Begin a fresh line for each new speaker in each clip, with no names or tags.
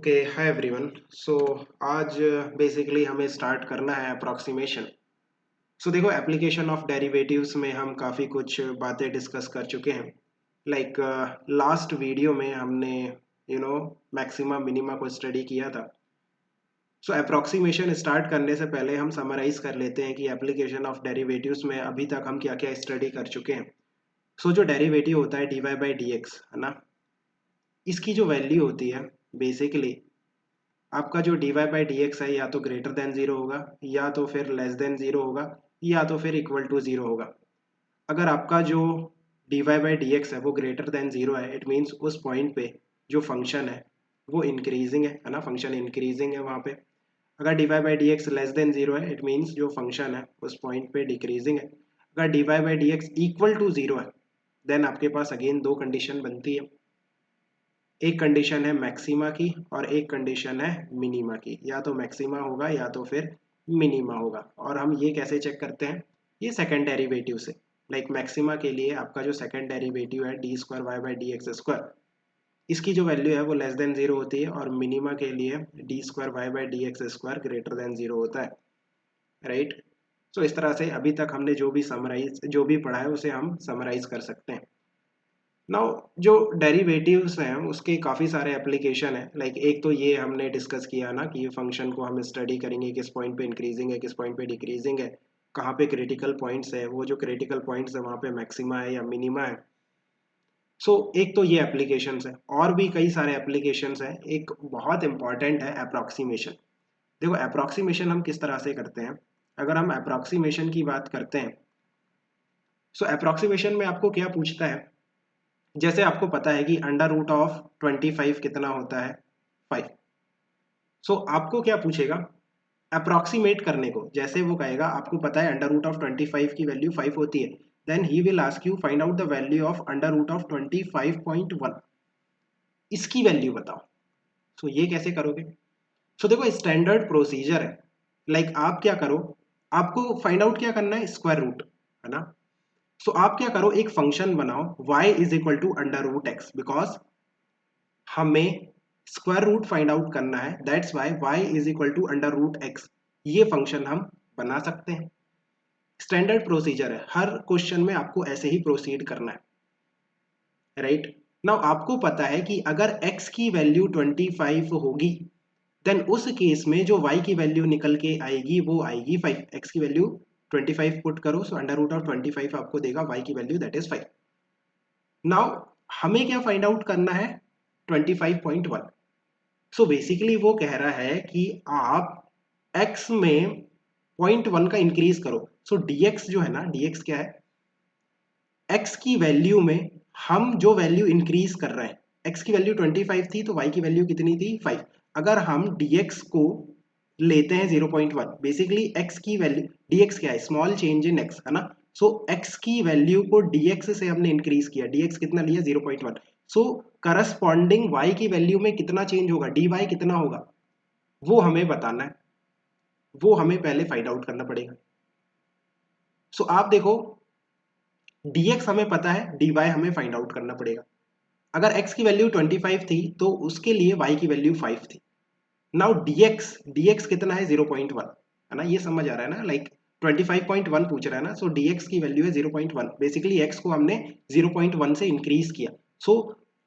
Okay hi everyone. सो आज basically हमें start करना है अप्रॉक्सीमेशन। सो देखो, एप्लीकेशन ऑफ डेरिवेटिव्स में हम काफ़ी कुछ बातें डिस्कस कर चुके हैं। लाइक लास्ट वीडियो में हमने मैक्सिमा मिनिमा को स्टडी किया था। सो अप्रॉक्सीमेशन स्टार्ट करने से पहले हम समराइज कर लेते हैं कि एप्लीकेशन ऑफ डेरिवेटिव्स में अभी तक हम क्या क्या स्टडी कर चुके हैं। सो जो डेरिवेटिव होता है D Y by D x, है ना, इसकी जो वैल्यू होती है बेसिकली आपका जो d Y by D x है या तो ग्रेटर देन जीरो होगा, या तो फिर लेस देन जीरो होगा, या तो फिर इक्वल टू जीरो होगा। अगर आपका जो d Y by D x है वो ग्रेटर देन जीरो है, इट मीन्स उस पॉइंट पे जो फंक्शन है वो इंक्रीजिंग है ना, फंक्शन इंक्रीजिंग है वहाँ पे। अगर d Y by D x less than zero है, इट मीन्स जो फंक्शन है उस पॉइंट पे डिक्रीजिंग है। अगर d Y by D x equal to zero है, देन आपके पास अगेन दो कंडीशन बनती है। एक कंडीशन है मैक्सिमा की और एक कंडीशन है मिनिमा की। या तो मैक्सिमा होगा या तो फिर मिनिमा होगा। और हम ये कैसे चेक करते हैं? ये सेकंड डेरिवेटिव से। लाइक मैक्सिमा के लिए आपका जो सेकंड डेरिवेटिव है d square y by D x square, इसकी जो वैल्यू है वो लेस देन जीरो होती है, और मिनिमा के लिए d square y by D x square greater than zero होता है, राइट। सो इस तरह से अभी तक हमने जो भी पढ़ा है उसे हम समराइज कर सकते हैं। नाउ जो डेरिवेटिव्स हैं उसके काफ़ी सारे एप्लीकेशन है। लाइक एक तो ये हमने डिस्कस किया ना कि फंक्शन को हम स्टडी करेंगे किस पॉइंट पे इंक्रीजिंग है किस पॉइंट पे डिक्रीजिंग है, कहाँ पे क्रिटिकल पॉइंट्स है, वो जो क्रिटिकल पॉइंट्स है वहाँ पे मैक्सिमा है या मिनिमा है। सो एक तो ये एप्लीकेशंस है, और भी कई सारे एप्लीकेशंस हैं। एक बहुत इंपॉर्टेंट है अप्रॉक्सीमेशन। देखो अप्रॉक्सीमेशन हम किस तरह से करते हैं। अगर हम अप्रॉक्सीमेशन की बात करते हैं, सो अप्रॉक्सीमेशन में आपको क्या पूछता है, जैसे आपको पता है कि अंडर रूट ऑफ 25 कितना होता है, 5। सो आपको क्या पूछेगा अप्रॉक्सीमेट करने को। जैसे वो कहेगा आपको पता है अंडर रूट ऑफ 25 की वैल्यू 5 होती है, then he will ask you find out the value of under root of 25.1, इसकी वैल्यू बताओ। सो ये कैसे करोगे? सो देखो स्टैंडर्ड प्रोसीजर है। लाइक आप क्या करो, आपको फाइंड आउट क्या करना है, स्क्वायर रूट, है ना। सो आप क्या करो, एक फंक्शन बनाओ y is equal to under root x, because हमें स्क्वायर रूट फाइंड आउट करना है। That's why y is equal to under root x, ये फंक्शन हम बना सकते हैं। स्टैंडर्ड प्रोसीजर है, हर क्वेश्चन में आपको ऐसे ही प्रोसीड करना है, राइट। नाउ आपको पता है कि अगर x की वैल्यू 25 होगी, देन उस केस में जो y की वैल्यू निकल के आएगी वो आएगी 5। x की वैल्यू 25 पुट करो, सो अंडर रूट ऑफ 25 आपको देगा y की वैल्यू, दैट इज 5। नाउ हमें क्या फाइंड आउट करना है, 25.1। सो बेसिकली वो कह रहा है कि आप x में 0.1 का इंक्रीज करो। सो dx जो है ना, dx क्या है, x की वैल्यू में हम जो वैल्यू इंक्रीज कर रहे हैं, x की वैल्यू 25 थी तो y की वैल्यू कितनी थी, 5। अगर हम dx को लेते हैं 0.1, बेसिकली x की वैल्यू, dx क्या है, स्मॉल चेंज इन x, है ना। सो x की वैल्यू को dx से हमने इंक्रीज किया, dx कितना लिया, 0.1। सो करस्पॉन्डिंग y की वैल्यू में कितना चेंज होगा, dy कितना होगा, वो हमें बताना है, वो हमें पहले फाइंड आउट करना पड़ेगा। सो आप देखो, dx हमें पता है, dy हमें फाइंड आउट करना पड़ेगा। अगर x की वैल्यू 25 थी तो उसके लिए y की वैल्यू 5 थी। नाउ dx कितना है, 0.1, है ना, ये समझ आ रहा है ना। लाइक 25.1 पूछ रहा है ना, सो dx की वैल्यू है 0.1। बेसिकली x को हमने 0.1 से इंक्रीज किया। सो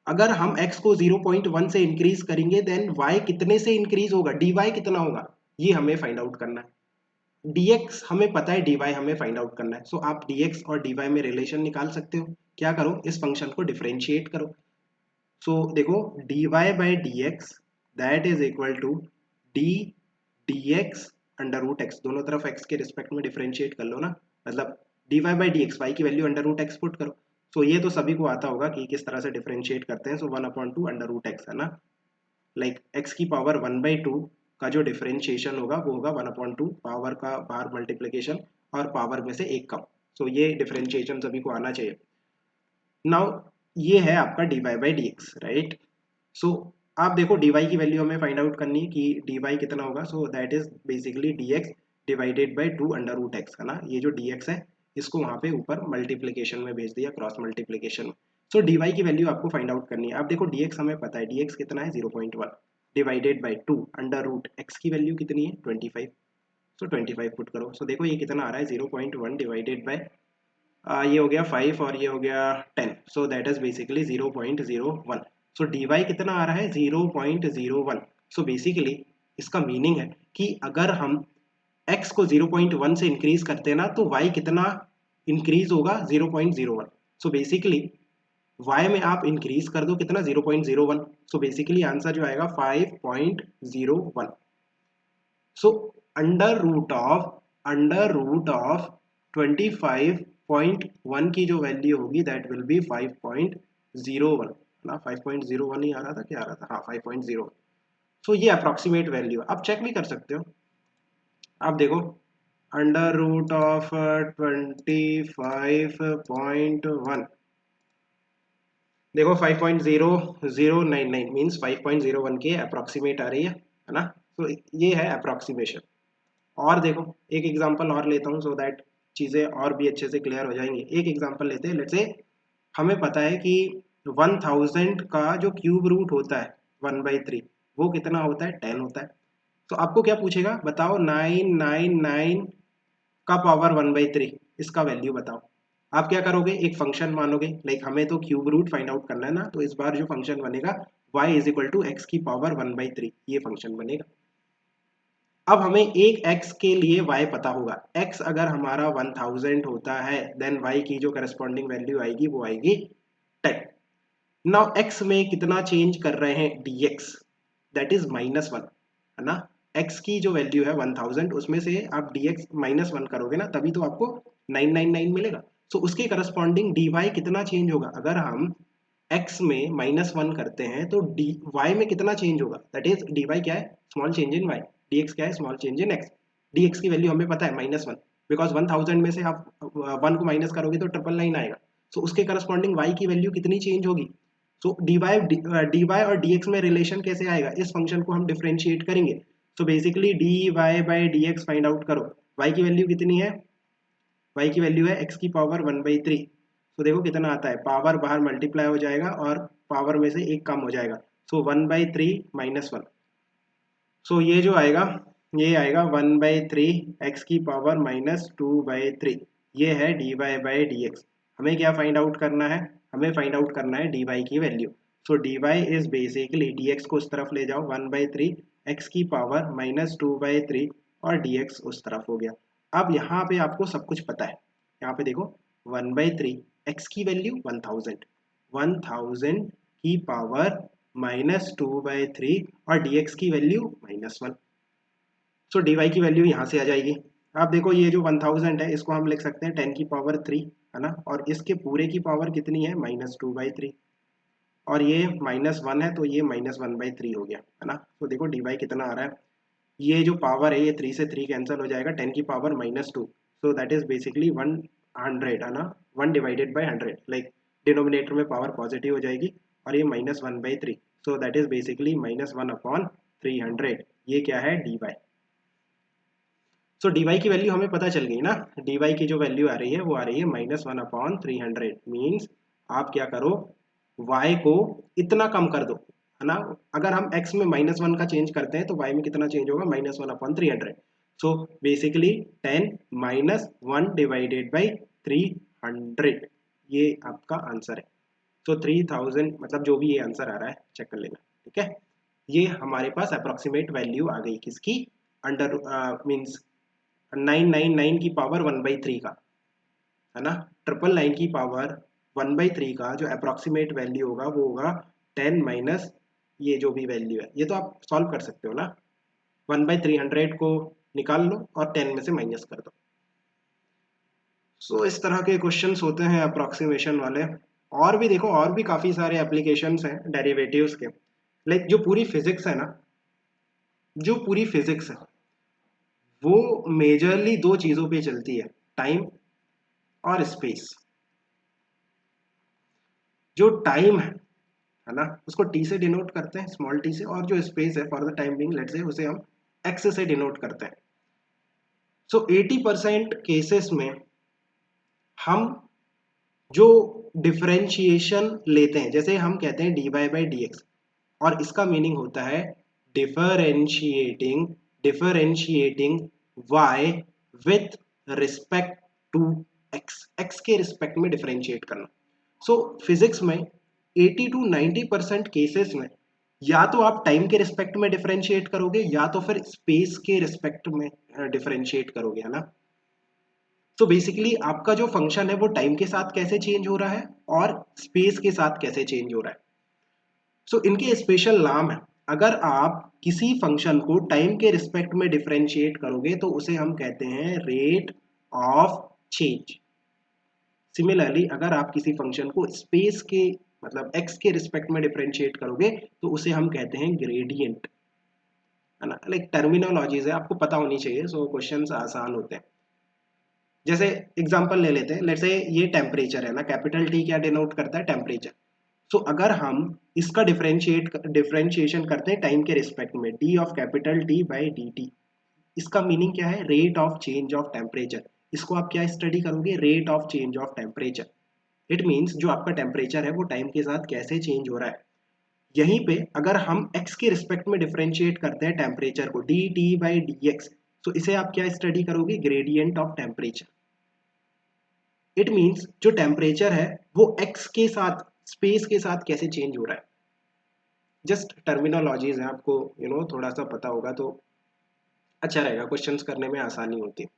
अगर हम x को 0.1 से इंक्रीज करेंगे, देन y कितने से इंक्रीज होगा, dy कितना होगा, ये हमें फाइंड आउट करना है। dx हमें पता है, dy हमें फाइंड आउट करना है। सो आप dx और dy में रिलेशन निकाल सकते हो। क्या करो, इस फंक्शन को डिफरेंशिएट करो। सो देखो dy by D x that is equal to d d x under root x, दोनों तरफ x के रिस्पेक्ट में डिफरेंशिएट कर लो ना, मतलब dy by D x, y की value under root x put करो। सो ये तो सभी को आता होगा कि किस तरह से डिफरेंशिएट करते हैं। सो 1/2 अंडर रूट एक्स, है ना। लाइक x की पावर 1/2 का जो डिफरेंशिएशन होगा वो होगा 1/2, पावर का बाहर मल्टीप्लीकेशन और पावर में से एक कम। सो ये डिफरेंशिएशन सभी को आना चाहिए। नाउ ये है आपका d Y by D x, right. So आप देखो dy की वैल्यू हमें फाइंड आउट करनी है कि dy कितना होगा। So that is basically dx divided by 2 under root x, है ना। ये जो dx है इसको वहाँ पे ऊपर मल्टीप्लीकेशन में भेज दिया, क्रॉस मल्टीप्लीकेशन में। सो dy की वैल्यू आपको फाइंड आउट करनी है। आप देखो dx हमें पता है, dx कितना है, 0.1। Divided by 2 under root x की वैल्यू कितनी है 25, सो 25 पुट करो। सो देखो ये कितना आ रहा है 0.1 डिवाइडेड बाय ये हो गया 5 और ये हो गया 10, so that is basically 0.01। So d y कितना आ रहा है 0.01। सो बेसिकली इसका मीनिंग है कि अगर हम x को 0.1 से इंक्रीज करते हैं ना तो y कितना इंक्रीज होगा 0.01। सो बेसिकली y में आप इंक्रीज कर दो कितना 0.01। सो बेसिकली आंसर जो आएगा 5.01। सो अंडर रूट ऑफ 25.1 की जो वैल्यू होगी दैट विल बी 5.01 ना। 5.01 ही आ रहा था क्या आ रहा था, हाँ 5.0। सो ये अप्रोक्सीमेट वैल्यू आप चेक भी कर सकते हो। आप देखो अंडर रूट ऑफ 25.1 देखो 5.0099 मीन्स 5.01 के अप्रोक्सीमेट आ रही है ना। तो ये है अप्रोक्सीमेशन। और देखो एक एग्जांपल और लेता हूँ सो दैट चीज़ें और भी अच्छे से क्लियर हो जाएंगी। एक एग्जांपल लेते हैं, लेट्स से हमें पता है कि 1000 का जो क्यूब रूट होता है 1/3 वो कितना होता है 10 होता है। तो आपको क्या पूछेगा बताओ 999 का पावर 1/3 इसका वैल्यू बताओ। आप क्या करोगे एक फंक्शन मानोगे, लाइक हमें तो क्यूब रूट फाइंड आउट करना है ना, तो इस बार जो फंक्शन बनेगा y is equal to x की पावर 1/3 ये फंक्शन बनेगा। अब हमें एक x के लिए y पता होगा, x अगर हमारा 1000 होता है देन y की जो करस्पॉन्डिंग वैल्यू आएगी वो आएगी 10। नाउ x में कितना चेंज कर रहे हैं dx दैट इज -1 है ना। x की जो वैल्यू है 1000 उसमें से आप dx -1 करोगे ना तभी तो आपको 999 मिलेगा। सो उसके करस्पॉन्डिंग dy कितना चेंज होगा, अगर हम x में -1 करते हैं तो dy में कितना चेंज होगा दैट इज dy क्या है small change in y, dx क्या है small change in x। dx की वैल्यू हमें पता है -1 बिकॉज 1000 में से आप 1 को माइनस करोगे तो 999 आएगा। सो उसके करस्पॉन्डिंग y की वैल्यू कितनी चेंज होगी। सो dy और dx में रिलेशन कैसे आएगा, इस फंक्शन को हम डिफरेंशिएट करेंगे। So basically dy by dx find out करो, y की वैल्यू कितनी है, y की वैल्यू है x की पावर 1/3। तो देखो कितना आता है, पावर बाहर मल्टीप्लाई हो जाएगा और पावर में से एक कम हो जाएगा। सो 1/3 -1, सो ये जो आएगा ये आएगा 1/3 x की पावर -2/3। ये है dy बाई dx। हमें क्या फाइंड आउट करना है, हमें फाइंड आउट करना है dy की value. So dy is basically dx को उस तरफ ले जाओ 1/3 x की पावर -2/3 और dx उस तरफ हो गया। अब यहाँ पे आपको सब कुछ पता है, यहाँ पे देखो 1/3 x की वैल्यू 1000 की पावर -2/3 और dx की वैल्यू -1। सो dy की वैल्यू यहाँ से आ जाएगी। आप देखो ये जो 1000 है इसको हम लिख सकते हैं 10 की पावर 3 है ना, और इसके पूरे की पावर कितनी है -2/3 और ये -1 है तो ये -1/3 हो गया है ना। तो देखो dy कितना आ रहा है, ये जो पावर है ये 3 से 3 कैंसिल हो जाएगा, 10 की power -2 so that is basically 100 है ना, 1 डिवाइडेड बाई 100 लाइक डिनोमिनेटर में पावर पॉजिटिव हो जाएगी और ये -1/3 सो दैट इज बेसिकली -1/300। ये क्या है dy। सो dy की वैल्यू हमें पता चल गई ना, dy की जो वैल्यू आ रही है वो आ रही है -1/300 मीन्स आप क्या करो y को इतना कम कर दो है ना। अगर हम x में -1 का चेंज करते हैं तो y में कितना चेंज होगा -1/300। सो बेसिकली 10 -1 डिवाइडेड बाई 300 ये आपका आंसर है। तो 3000 मतलब जो भी ये आंसर आ रहा है चेक कर लेना, ठीक है। ये हमारे पास अप्रोक्सीमेट वैल्यू आ गई किसकी, अंडर मीन्स 999 की पावर 1/3 का है ना, 999 की पावर 1/3 का जो अप्रोक्सीमेट वैल्यू होगा वो होगा 10 माइनस ये जो भी वैल्यू है, ये तो आप सॉल्व कर सकते हो ना। 1/300 को निकाल लो और 10 में से माइनस कर दो। सो इस तरह के क्वेश्चंस होते हैं अप्रोक्सीमेशन वाले। और भी देखो और भी काफ़ी सारे एप्लीकेशंस हैं डेरिवेटिव्स के, लाइक जो पूरी फिजिक्स है ना, जो पूरी फिजिक्स है वो मेजरली दो चीज़ों पे चलती है, टाइम और स्पेस। जो टाइम है ना उसको टी से डिनोट करते हैं स्मॉल टी से, और जो स्पेस है for the time being let's say उसे हम एक्स से डिनोट करते हैं। सो 80% केसेस में हम जो डिफरेंशिएशन लेते हैं, जैसे हम कहते हैं d Y by D x और इसका मीनिंग होता है differentiating differentiating y with respect to x के रिस्पेक्ट में डिफरेंशिएट करना। सो फिजिक्स में 80 to 90% केसेस में या तो आप टाइम के रिस्पेक्ट में डिफरेंशिएट करोगे या तो फिर स्पेस के रिस्पेक्ट में डिफरेंशिएट करोगे, है ना। तो बेसिकली आपका जो फंक्शन है वो टाइम के साथ कैसे चेंज हो रहा है और स्पेस के साथ कैसे चेंज हो रहा है। सो इनके स्पेशल नाम है। अगर आप किसी फंक्शन को टाइम के रिस्पेक्ट में डिफरेंशिएट करोगे तो उसे हम कहते हैं रेट ऑफ चेंज। सिमिलरली अगर आप किसी फंक्शन को स्पेस के मतलब x के रिस्पेक्ट में डिफरेंशिएट करोगे तो उसे हम कहते हैं ग्रेडियंट, है ना। लाइक टर्मिनोलॉजीज है, आपको पता होनी चाहिए, सो क्वेश्चंस आसान होते हैं। जैसे एग्जांपल ले लेते हैं, लेट्स से ये टेम्परेचर है ना, कैपिटल टी क्या डिनोट करता है, टेम्परेचर। सो अगर हम इसका डिफरेंशिएशन करते हैं टाइम के रिस्पेक्ट में, D of capital T by d T, इसका मीनिंग क्या है, rate of change of temperature. इसको आप क्या स्टडी करोगे, rate of change of temperature. It means जो आपका टेम्परेचर है वो टाइम के साथ कैसे चेंज हो रहा है। यहीं पे अगर हम x के रिस्पेक्ट में डिफरेंशिएट करते हैं टेम्परेचर को, D T by D x, तो इसे आप क्या स्टडी करोगे, gradient of temperature. It means जो टेम्परेचर है वो x के साथ स्पेस के साथ कैसे चेंज हो रहा है। जस्ट टर्मिनोलॉजीज है, आपको थोड़ा सा पता होगा तो अच्छा रहेगा, क्वेश्चंस करने में आसानी होती है।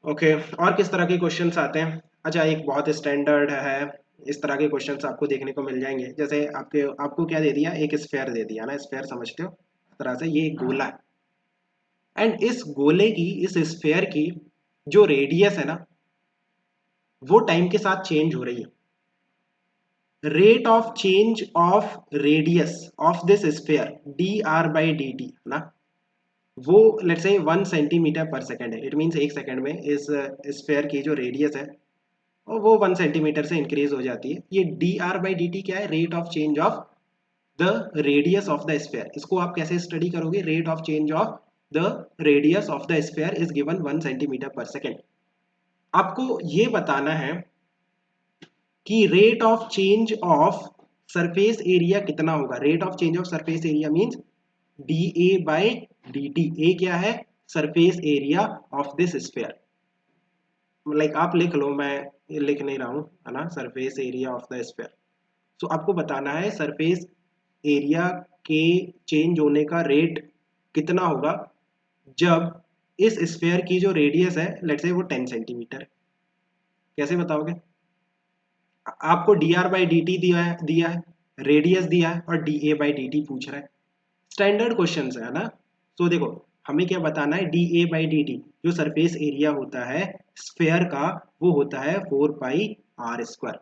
ओके और किस तरह के क्वेश्चंस आते हैं। अच्छा एक बहुत स्टैंडर्ड है, इस तरह के क्वेश्चंस आपको देखने को मिल जाएंगे। जैसे आपको क्या दे दिया, एक स्फेयर दे दिया ना, स्फेयर समझते हो, इस तरह से ये एक गोला है एंड इस गोले की, इस स्फेयर की जो रेडियस है ना वो टाइम के साथ चेंज हो रही है। Rate of change of radius of this sphere D r by d T, है ना, वो let's say 1 centimetre per second है। इट मीन्स एक सेकेंड में इस स्फेयर की जो रेडियस है और वो 1 सेंटीमीटर से इंक्रीज हो जाती है। ये d r by d t क्या है, rate of change of the radius of the sphere. इसको आप कैसे स्टडी करोगे, rate of change of the radius of the sphere is given 1 centimetre per second. आपको ये बताना है कि rate of change of surface area कितना होगा। Rate of change of surface area means d A by d t. A क्या है, surface area of this sphere. Like आप लिख लो, मैं लिख नहीं रहा हूं, है ना, surface area of the sphere. So आपको बताना है सरफेस एरिया के चेंज होने का रेट कितना होगा जब इस स्फेयर की जो रेडियस है लेट्स से वो 10 सेंटीमीटर। कैसे बताओगे, आपको D r by d T दिया है रेडियस दिया है और D A by d t पूछ रहा है। स्टैंडर्ड क्वेश्चन है ना। तो देखो हमें क्या बताना है, d A by d t जो सरफेस एरिया होता है स्फेयर का वो होता है 4 pi r square,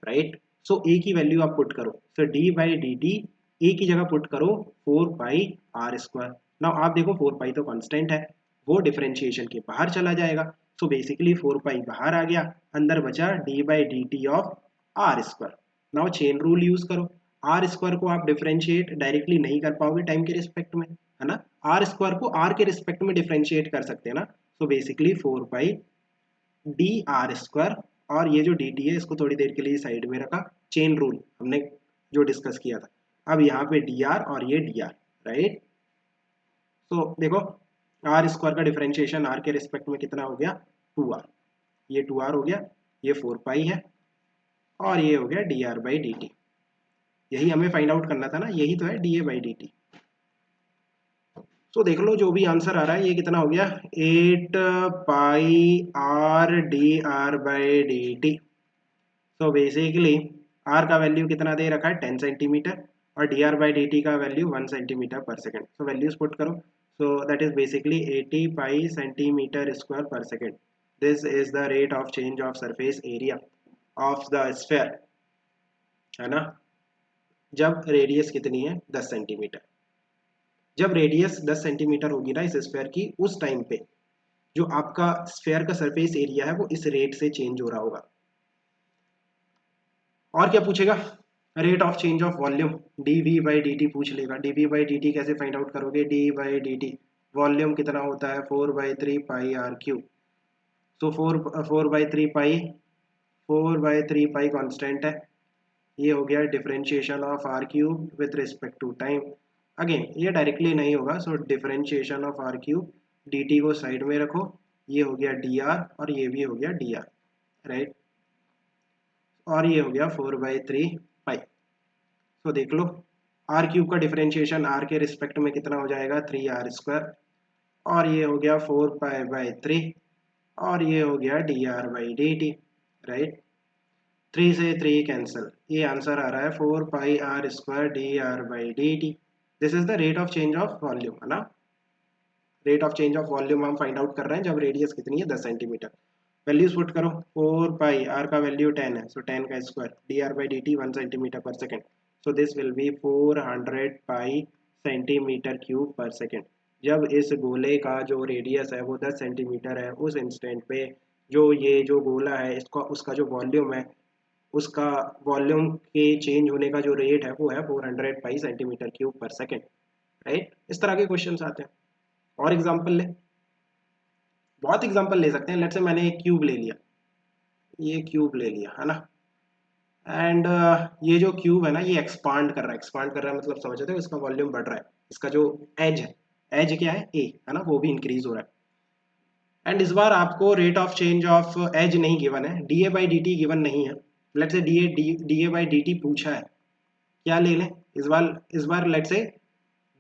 right. So A की वैल्यू आप पुट करो, so d by d t A की जगह पुट करो 4 पाई r स्क्वायर। नाउ आप देखो 4 पाई तो कांस्टेंट है, वो डिफरेंशिएशन के बाहर चला जाएगा। सो बेसिकली 4 पाई बाहर आ गया, अंदर बचा D by d T of r square. Now chain rule use करो, आर स्क्वायर को आप डिफरेंशिएट डायरेक्टली नहीं कर पाओगे टाइम के रिस्पेक्ट में, है ना। आर स्क्वायर को आर के रिस्पेक्ट में डिफरेंशिएट कर सकते हैं ना। सो बेसिकली 4 पाई डी आर स्क्वायर, और ये जो डी टी है इसको थोड़ी देर के लिए साइड में रखा, चेन रूल हमने जो डिस्कस किया था। अब यहाँ पे डी आर और ये डी आर, राइट। तो देखो आर स्क्वायर का डिफरेंशिएशन आर के रिस्पेक्ट में कितना हो गया, 2r। ये 2r हो गया, ये 4 पाई है और ये हो गया D r by d T. यही हमें फाइंड आउट करना था ना, यही तो है d A by d t. तो देख लो जो भी आंसर आ रहा है ये कितना हो गया, 8 pi r d r by d t. तो बेसिकली r का वैल्यू कितना दे रखा है, 10 सेंटीमीटर, और d r by d t का value 1 centimetre per second. So values put करो, so that is basically 80 pi centimetre square per second. This is the rate of change of surface area of the sphere, है ना, जब radius कितनी है 10 centimetre. जब radius 10 centimetre होगी ना इस स्फेयर की, उस टाइम पे जो आपका स्फेयर का सरफेस एरिया है वो इस रेट से चेंज हो रहा होगा। और क्या पूछेगा, rate of change of volume d v by d t पूछ लेगा। D v by d t कैसे फाइंड आउट करोगे, d by d t volume कितना होता है 4/3 pi r cube. So 4/3 pi 4/3 pi constant है, ये हो गया differentiation of r cube with respect to time. Again ये डायरेक्टली नहीं होगा, so differentiation of r cube, d t को साइड में रखो, ये हो गया डी आर और ये भी हो गया डी आर, राइट। और ये हो गया 4/3 पाई। तो देख लो आर क्यूब का डिफरेंशिएशन आर के रिस्पेक्ट में कितना हो जाएगा, 3r², और ये हो गया 4π/3, और ये हो गया dr/dt, राइट। 3 से 3 कैंसिल, ये आंसर आ रहा है 4πr² dr/dt। This is the rate of change of volume, है ना। Rate of change of volume हम फाइंड आउट कर रहे हैं जब रेडियस कितनी है, 10 सेंटीमीटर। वैल्यूज पुट करो, 4 पाई, आर का वैल्यू 10 है, सो 10 का square, dr/dt 1 centimetre per second, so this will be 400 pi centimetre cube पर सेकेंड। जब इस गोले का जो रेडियस है वो 10 सेंटीमीटर है, उस इंस्टेंट पे जो ये जो गोला है इसका उसका जो वॉल्यूम है, उसका वॉल्यूम के चेंज होने का जो रेट है वो है 400 पाई सेंटीमीटर क्यूब पर सेकेंड, राइट। इस तरह के क्वेश्चन आते हैं। और एग्जाम्पल ले, बहुत एग्जाम्पल ले सकते हैं। लेट्स से मैंने एक क्यूब ले लिया, ये क्यूब ले लिया, है ना, एंड ये जो क्यूब है ना ये एक्सपांड कर रहा है, एक्सपांड कर रहा है मतलब समझते हो, इसका वॉल्यूम बढ़ रहा है, इसका जो एज है, एज क्या है, ए है ना, वो भी इंक्रीज हो रहा है। एंड इस बार आपको rate of change of edge नहीं गिवन है, dA/dt गिवन नहीं है। लेट्स से dA/dt पूछा है, क्या ले लें इस बार let's say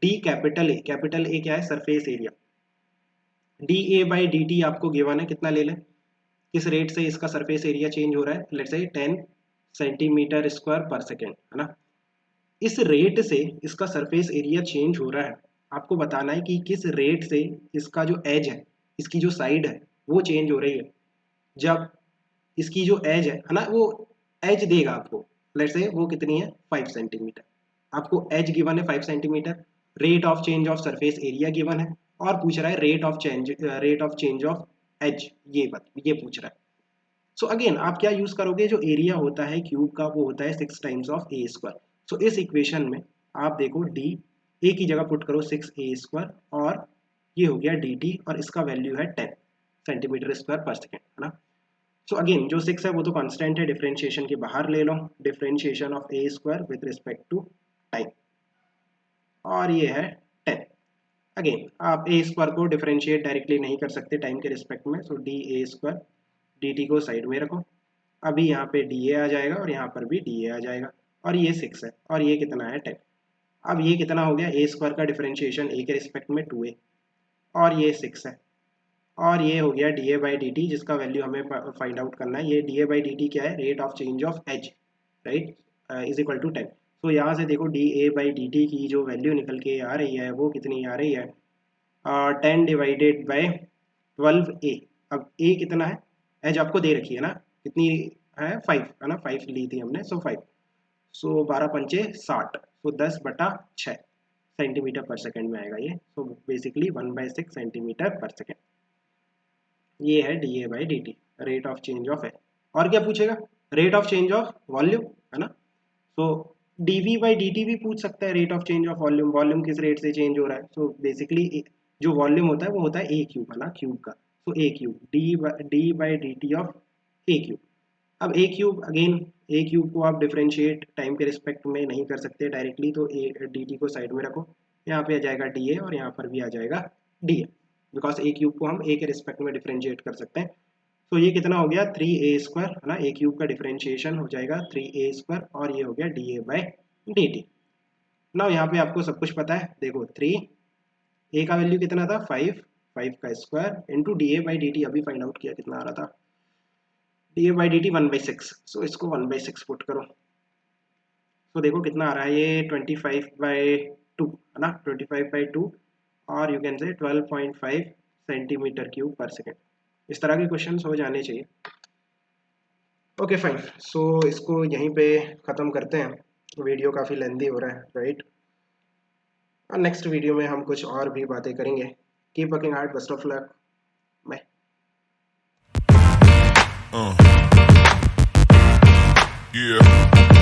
d capital A क्या है, सरफेस एरिया। dA/dt आपको गिवन है, कितना ले लें, किस रेट से इसका सरफेस एरिया चेंज हो रहा है, let's say 10 centimetre square per second, है ना। इस रेट से इसका सरफेस एरिया चेंज हो रहा है, आपको बताना है कि किस रेट से इसका जो एज है, इसकी जो साइड है वो चेंज हो रही है। जब इसकी जो एज है ना, वो एज देगा आपको, लेट्स से वो कितनी है, 5 सेंटीमीटर। आपको एज गिवन है 5 centimetre, rate of change of surface area given है, और पूछ रहा है rate of change of edge, ये पूछ रहा है। सो अगेन आप क्या यूज करोगे, जो एरिया होता है क्यूब का वो होता है 6 टाइम्स ऑफ a²। सो इस इक्वेशन में आप देखो डी, ए की जगह पुट करो 6a², और ये हो गया dt, और इसका वैल्यू है 10 सेंटीमीटर स्क्वायर पर सेकेंड, है ना। सो अगेन जो 6 है वो तो कांस्टेंट है, डिफरेंशिएशन के बाहर ले लो, differentiation of a² with respect to time, और ये है 10। अगेन आप a² को डिफरेंशिएट डायरेक्टली नहीं कर सकते टाइम के रिस्पेक्ट में, सो dA² dt को साइड में रखो, अभी यहाँ पे dA आ जाएगा और यहाँ पर भी dA आ जाएगा, और ये 6 है और ये कितना है 10। अब ये कितना हो गया, a² का डिफरेंशिएशन a के रिस्पेक्ट में 2a, और ये 6 है, और ये हो गया dA/dt जिसका वैल्यू हमें फाइंड आउट करना है। ये dA/dt क्या है, rate of change of edge, right, is equal to 10। तो यहाँ से देखो dA/dt की जो वैल्यू निकल के आ रही है वो कितनी आ रही है, 10 डिवाइडेड बाई 12a। अब a कितना है, एज आपको दे रखी है ना, कितनी है, 5 है ना, 5 ली थी हमने, सो 5, सो 12 पंचे 60, सो 10/6 सेंटीमीटर पर सेकेंड में आएगा ये, so basically 1/6 centimetre per second. ये है dA/dt, rate of change of है। और क्या पूछेगा, rate of change of volume, है ना। सो dV/dt भी पूछ सकता है, rate of change of volume, volume किस रेट से चेंज हो रहा है। सो बेसिकली जो वॉल्यूम होता है वो होता है a क्यूब, है ना, क्यूब का, सो a cube d/dt of a cube. अब a cube, again a cube को आप डिफरेंशिएट टाइम के रिस्पेक्ट में नहीं कर सकते डायरेक्टली, तो dt को साइड में रखो, यहाँ पे आ जाएगा dA और यहाँ पर भी आ जाएगा dA, बिकॉज a क्यूब को हम a के रिस्पेक्ट में डिफरेंशिएट कर सकते हैं। तो ये कितना हो गया, 3a² है ना, a क्यूब का डिफरेंशिएशन हो जाएगा 3a², और ये हो गया dA/dt। ना यहाँ पे आपको सब कुछ पता है, देखो 3 a का वैल्यू कितना था, 5 का स्क्वायर इंटू dA/dt, अभी फाइंड आउट किया कितना आ रहा था, dA/dt 1/6, सो इसको 1/6 पुट करो, तो देखो कितना आ रहा है, ये 25/2 है ना, 25/2, और you can say 12.5 centimetre cube पर सेकेंड। इस तरह के क्वेश्चंस हो जाने चाहिए। ओके फाइन, सो इसको यहीं पे ख़त्म करते हैं, वीडियो काफ़ी लेंदी हो रहा है, राइट। और नेक्स्ट वीडियो में हम कुछ और भी बातें करेंगे। Keep working hard, best of luck, bye.
Yeah.